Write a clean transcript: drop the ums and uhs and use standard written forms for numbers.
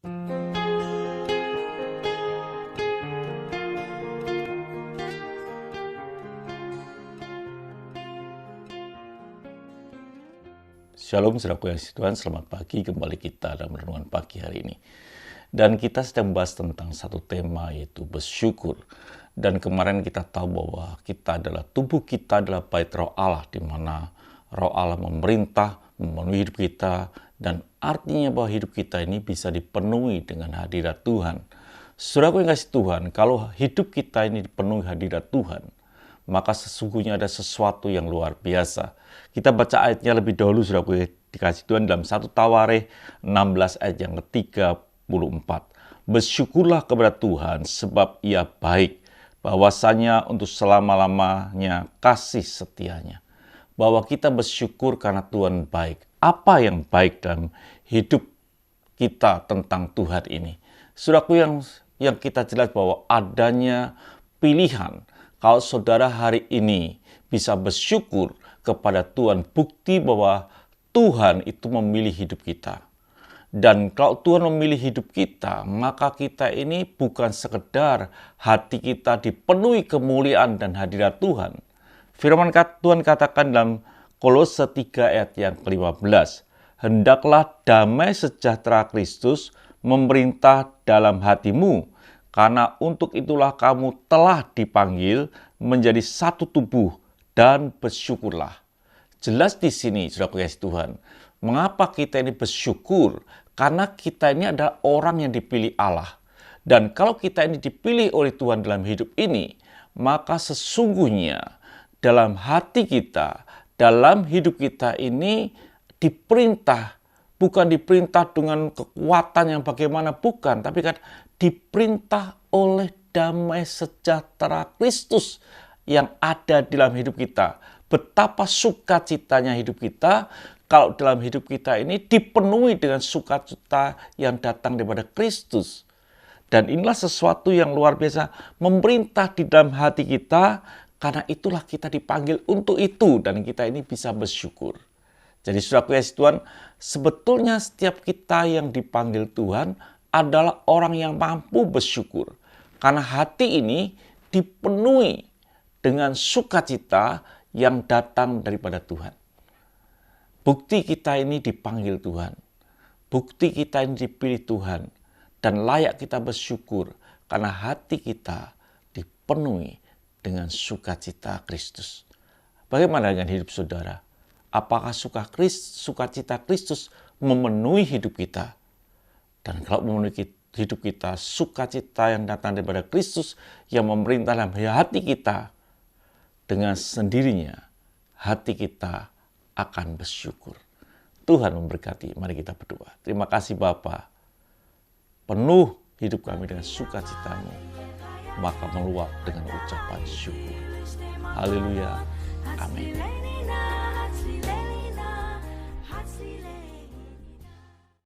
Shalom, saudaraku yang Tuhan, selamat pagi. Kembali kita dalam renungan pagi hari ini. Dan kita sedang membahas tentang satu tema, yaitu bersyukur. Dan kemarin kita tahu bahwa tubuh kita adalah bait roh Allah, di mana roh Allah memerintah, memenuhi hidup kita, dan artinya bahwa hidup kita ini bisa dipenuhi dengan hadirat Tuhan. Saudaraku yang kasih Tuhan, kalau hidup kita ini dipenuhi hadirat Tuhan, maka sesungguhnya ada sesuatu yang luar biasa. Kita baca ayatnya lebih dahulu, saudaraku dikasih Tuhan, dalam 1 Tawarikh 16 ayat yang ke-34. Bersyukurlah kepada Tuhan sebab Ia baik, bahwasanya untuk selama-lamanya kasih setianya. Bahwa kita bersyukur karena Tuhan baik. Apa yang baik dalam hidup kita tentang Tuhan ini? Saudaraku yang kita jelas bahwa adanya pilihan. Kalau saudara hari ini bisa bersyukur kepada Tuhan, bukti bahwa Tuhan itu memilih hidup kita. Dan kalau Tuhan memilih hidup kita, maka kita ini bukan sekedar hati kita dipenuhi kemuliaan dan hadirat Tuhan. Firman Tuhan katakan dalam Kolose 3 ayat yang ke-15, hendaklah damai sejahtera Kristus memerintah dalam hatimu, karena untuk itulah kamu telah dipanggil menjadi satu tubuh dan bersyukurlah. Jelas di sini, saudara kasih Tuhan, mengapa kita ini bersyukur? Karena kita ini adalah orang yang dipilih Allah. Dan kalau kita ini dipilih oleh Tuhan dalam hidup ini, maka sesungguhnya dalam hati kita, dalam hidup kita ini diperintah, bukan diperintah dengan kekuatan yang bagaimana, bukan. Tapi kan diperintah oleh damai sejahtera Kristus yang ada dalam hidup kita. Betapa sukacitanya hidup kita kalau dalam hidup kita ini dipenuhi dengan sukacita yang datang daripada Kristus. Dan inilah sesuatu yang luar biasa memerintah di dalam hati kita, karena itulah kita dipanggil untuk itu dan kita ini bisa bersyukur. Jadi saudaraku yang kasih Tuhan, sebetulnya setiap kita yang dipanggil Tuhan adalah orang yang mampu bersyukur. Karena hati ini dipenuhi dengan sukacita yang datang daripada Tuhan. Bukti kita ini dipanggil Tuhan. Bukti kita ini dipilih Tuhan. Dan layak kita bersyukur karena hati kita dipenuhi dengan sukacita Kristus. Bagaimana dengan hidup saudara? Apakah sukacita Kristus memenuhi hidup kita? Dan kalau memenuhi hidup kita, sukacita yang datang daripada Kristus yang memerintah dalam hati kita, dengan sendirinya hati kita akan bersyukur. Tuhan memberkati. Mari kita berdoa. Terima kasih Bapa. Penuh hidup kami dengan sukacita-Mu, maka meluap dengan ucapan syukur. Haleluya. Amin.